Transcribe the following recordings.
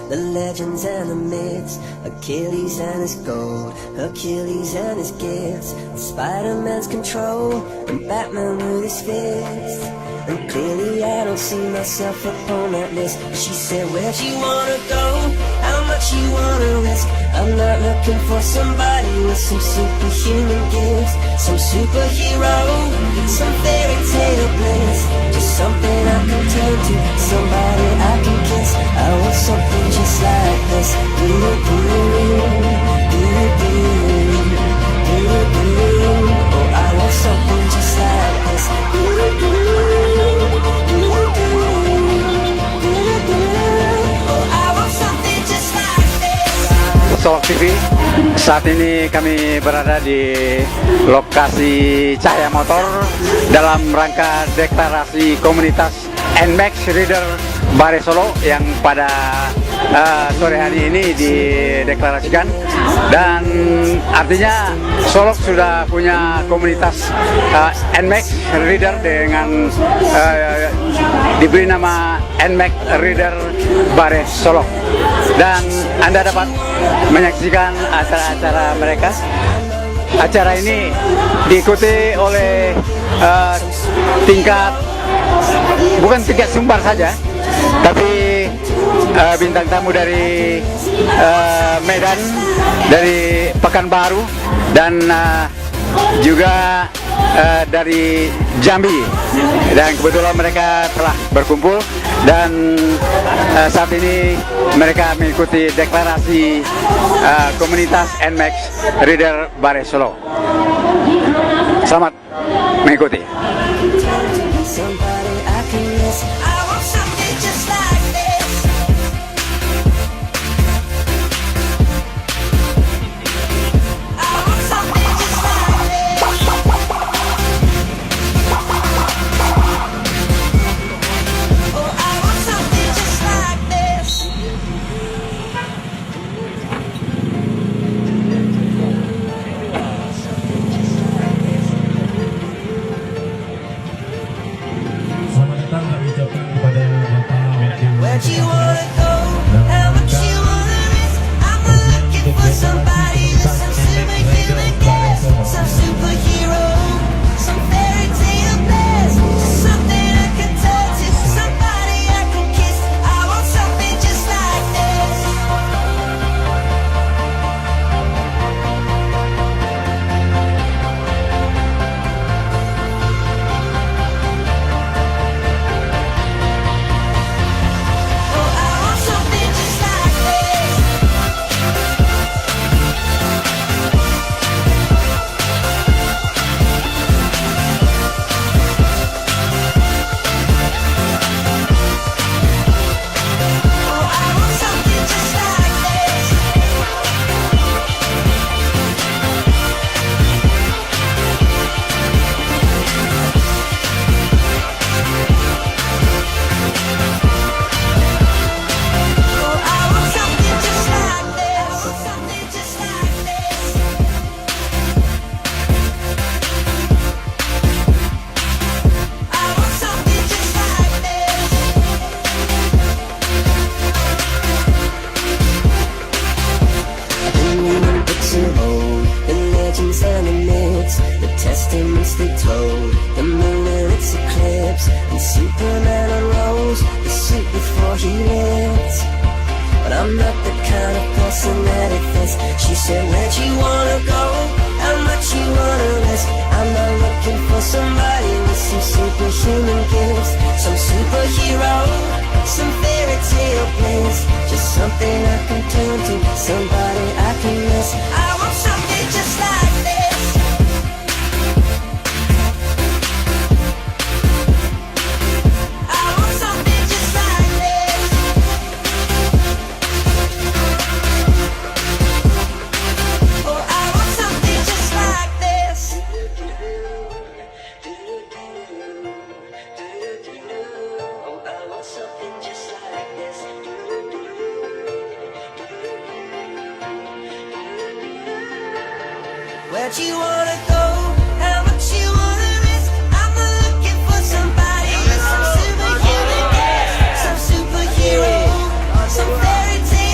the legends and the myths, Achilles and his gold, Hercules and his gifts, Spider-Man's control, and Batman with his fists. And clearly I don't see myself upon that list. She said, where'd you wanna go? How much you wanna risk? I'm not looking for somebody with some superhuman gifts, some superhero, some fairy tale bliss, just something I can turn to, somebody I can kiss. I want something just like this. Oh, I want something just like this. Solok TV, saat ini kami berada di lokasi Cahaya Motor dalam rangka deklarasi komunitas NMAX Rider Bare Solo yang pada sore hari ini dideklarasikan, dan artinya Solok sudah punya komunitas NMAX Rider dengan diberi nama NMAX Rider Bare Solo, dan Anda dapat menyaksikan acara-acara mereka. Acara ini diikuti oleh bukan tingkat Sumbar saja, tapi bintang tamu dari Medan, dari Pekanbaru, dan juga dari Jambi, dan kebetulan mereka telah berkumpul, dan saat ini mereka mengikuti deklarasi komunitas NMAX Rider Bare Solo. Selamat mengikuti. She said, where'd you wanna go? How much you wanna risk? I'm not looking for somebody with some superhuman gifts, some superhero, some fairy tale bliss, just something I can turn to, somebody I can miss. I want something just like this. Where'd you wanna go? How much you wanna risk? I'm not looking for somebody with some superhuman gifts, some superhero, some fairy tale.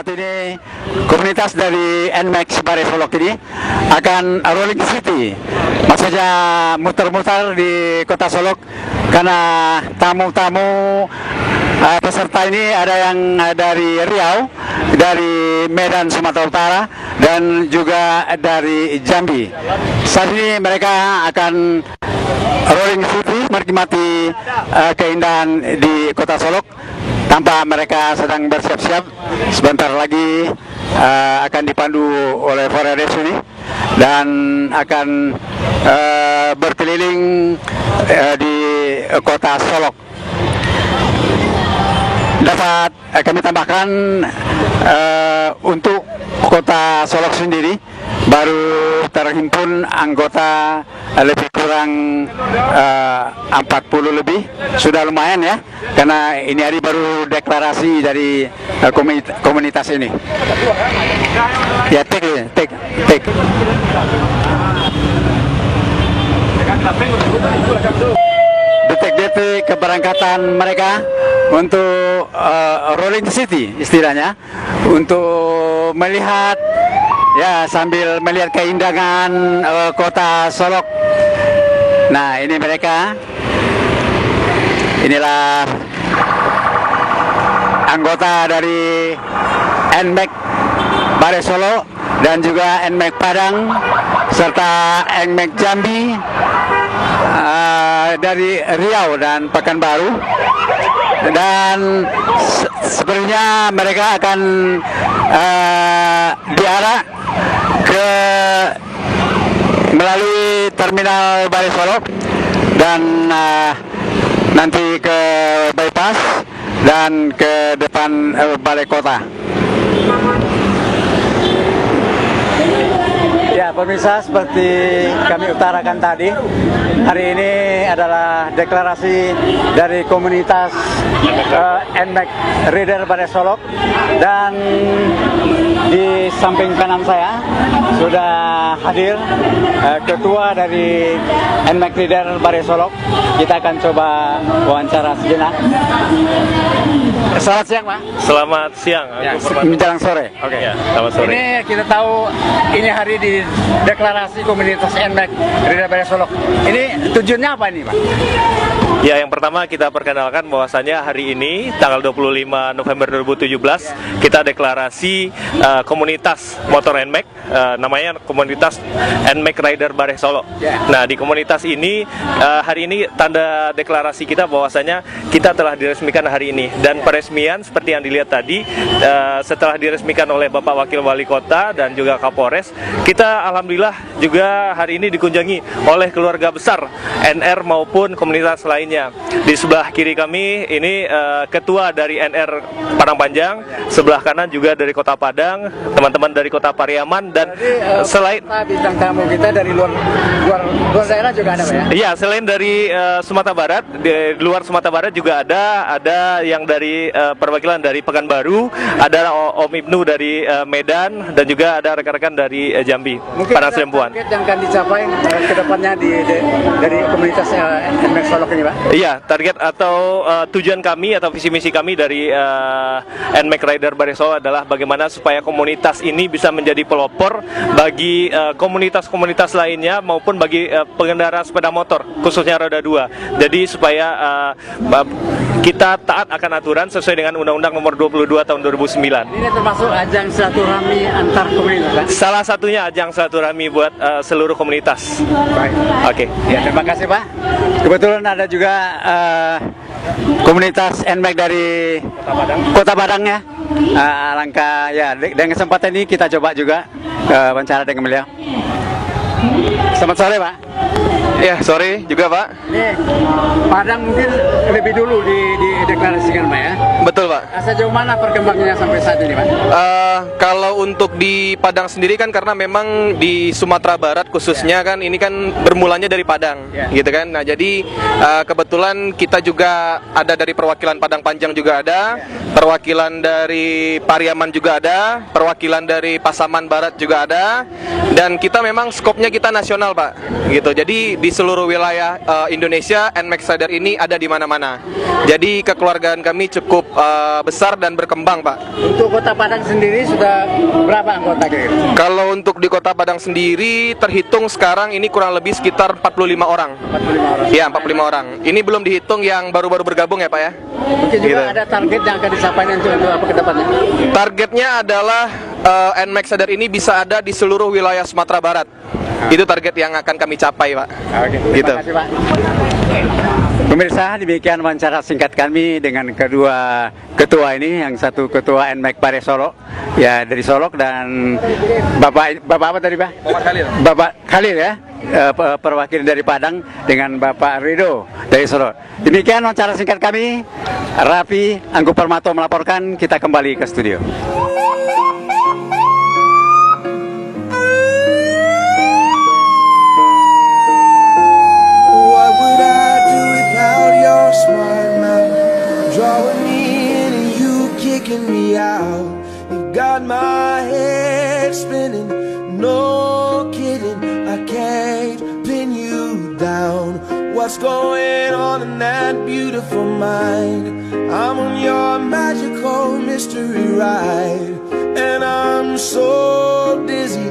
saat ini komunitas dari NMAX Bare Solok ini akan rolling city, maksudnya muter-muter di kota Solok karena tamu-tamu peserta ini ada yang dari Riau, dari Medan Sumatera Utara, dan juga dari Jambi. Saat ini mereka akan rolling city menikmati keindahan di kota Solok. Tampak mereka sedang bersiap-siap, sebentar lagi akan dipandu oleh Forades ini dan akan berkeliling di kota Solok. Dapat kami tambahkan untuk kota Solok sendiri baru terhimpun anggota lebih kurang 40 lebih. Sudah lumayan ya, karena ini hari baru deklarasi dari komunitas ini. Ya, take. Detik-detik keberangkatan mereka untuk rolling city istilahnya, untuk melihat ya sambil melihat keindahan kota Solok. Nah, ini mereka. Inilah anggota dari NMAX Bare Solok dan juga NMAX Padang serta NMAX Jambi dari Riau dan Pekanbaru. Dan sebenarnya mereka akan diarah ke melalui terminal Bare Solok dan nanti ke bypass dan ke depan balai kota. Ya, pemirsa, seperti kami utarakan tadi, hari ini adalah deklarasi dari komunitas NMAX Rider Bare Solok, dan di samping kanan saya sudah hadir ketua dari NMAX Rider Bare Solok. Kita akan coba wawancara sejenak. Selamat siang, Pak. Selamat siang. Ya, menjelang sore. Oke. Ya, selamat sore. Ini kita tahu ini hari di deklarasi komunitas NMAX Rider Bare Solok. Ini tujuannya apa ini, Pak? Ya, yang pertama kita perkenalkan bahwasanya hari ini tanggal 25 November 2017 kita deklarasi komunitas motor NMAX, namanya komunitas NMAX Rider Bare Solok. Nah, di komunitas ini hari ini tanda deklarasi kita bahwasanya kita telah diresmikan hari ini, dan peresmian seperti yang dilihat tadi setelah diresmikan oleh Bapak Wakil Wali Kota dan juga Kapolres, kita alhamdulillah juga hari ini dikunjungi oleh keluarga besar NR maupun komunitas lainnya. Di sebelah kiri kami ini ketua dari NR Padang Panjang, sebelah kanan juga dari Kota Padang, teman-teman dari Kota Pariaman, dan selain bintang tamu kita dari luar daerah juga ada, Pak ya? Iya, selain dari Sumatera Barat, di luar Sumatera Barat juga ada yang dari perwakilan dari Pekanbaru, ada Om Ibnu dari Medan, dan juga ada rekan-rekan dari Jambi. Mungkin Padang Serempuan. target yang akan dicapai ke depannya dari komunitas NMAX Solok ini, Pak? Iya, target atau tujuan kami atau visi misi kami dari NMAX Rider Bare Solok adalah bagaimana supaya komunitas ini bisa menjadi pelopor bagi komunitas-komunitas lainnya maupun bagi pengendara sepeda motor, khususnya roda 2. Jadi supaya kita taat akan aturan sesuai dengan Undang-Undang Nomor 22 Tahun 2009. Ini termasuk ajang silaturahmi antar komunitas, Pak? Salah satunya ajang silaturahmi buat seluruh komunitas. Baik. Oke. Ya, terima kasih, Pak. Kebetulan ada juga komunitas NMAX dari Kota Padang ya. Alangkah ya, dengan kesempatan ini kita coba juga wawancara dengan beliau. Selamat sore, Pak. Ya, sore juga, Pak. Ini Padang mungkin lebih dulu dideklarasikan, Pak ya? Betul, Pak. Sejauh mana perkembangannya sampai saat ini, Pak? Kalau untuk di Padang sendiri kan karena memang di Sumatera Barat khususnya kan ini kan bermulanya dari Padang, gitu kan. Nah, jadi kebetulan kita juga ada dari perwakilan Padang Panjang juga ada, perwakilan dari Pariaman juga ada, perwakilan dari Pasaman Barat juga ada, dan kita memang skopnya kita nasional, Pak. Gitu. Jadi di seluruh wilayah Indonesia NMAX Rider ini ada di mana-mana. Jadi kekeluargaan kami cukup besar dan berkembang, Pak. Untuk Kota Padang sendiri sudah berapa anggota kira-kira? Kalau untuk di Kota Padang sendiri terhitung sekarang ini kurang lebih sekitar 45 orang. 45 orang. Iya, 45 orang. Ini belum dihitung yang baru-baru bergabung ya, Pak ya. Mungkin juga Gitu. ada target yang akan disampaikan untuk apa ke depannya? Targetnya adalah NMAX Sadar ini bisa ada di seluruh wilayah Sumatera Barat. Itu target yang akan kami capai, Pak. Oke, Gitu. terima kasih Pak. Pemirsa, demikian wawancara singkat kami dengan kedua ketua ini, yang satu ketua NMAX Pare Solok, ya dari Solok, dan Bapak apa tadi Pak? Muhammad Khalil. Bapak Khalil ya, perwakilan dari Padang, dengan Bapak Rido dari Solok. Demikian wawancara singkat kami. Raffi Anggu Permato melaporkan, kita kembali ke studio. What would I do without your smart mouth? Drawing me in and you kicking me out. You got my head spinning, no kidding. I can't pin you down. What's going on in that beautiful mind? I'm on your magical mystery ride, and I'm so dizzy